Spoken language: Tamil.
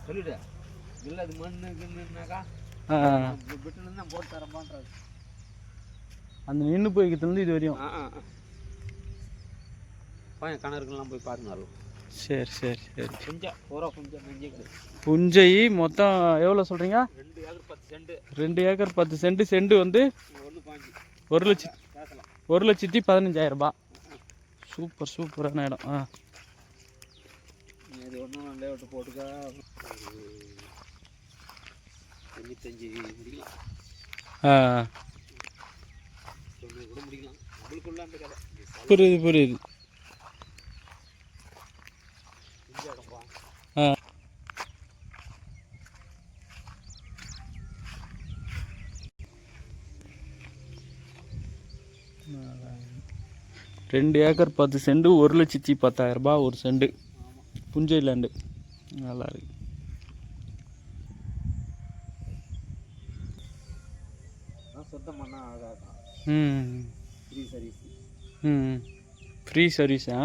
சொல்லிடு இல்லை அது மண்ணுக்குன்னாக்கா விட்டுன்னு போட்டு தரப்பான்றாரு. அந்த நின்று போய்க்கிறதுலேருந்து இது வரையும் பையன் கணக்குலாம் போய் பாருங்க. சரி சரி சரி. புஞ்சை பூரா புஞ்சை நெஞ்சே புஞ்சை மொத்தம் எவ்வளோ சொல்கிறீங்க? 2 acre 10 cent. 2 acre 10 cent. Cent வந்து 1,15,000 சூப்பர் சூப்பரான இடம். இது ஒன்றும் லேஅவுட் போட்டுக்கா 95 முடிக்கலாம். 90 கூட முடிக்கலாம். நம்மளுக்குள்ள அந்த கதை புரியுது புரியுது. ரெண்டு ஏக்கர் 10 சென்ட் 1,10,000 ஒரு சென்ட். புஞ்சை லேண்டு நல்லா இருக்கு. சுத்தம் பண்ணால் ஆகாதான். Free service. ஃப்ரீ சர்வீஸா?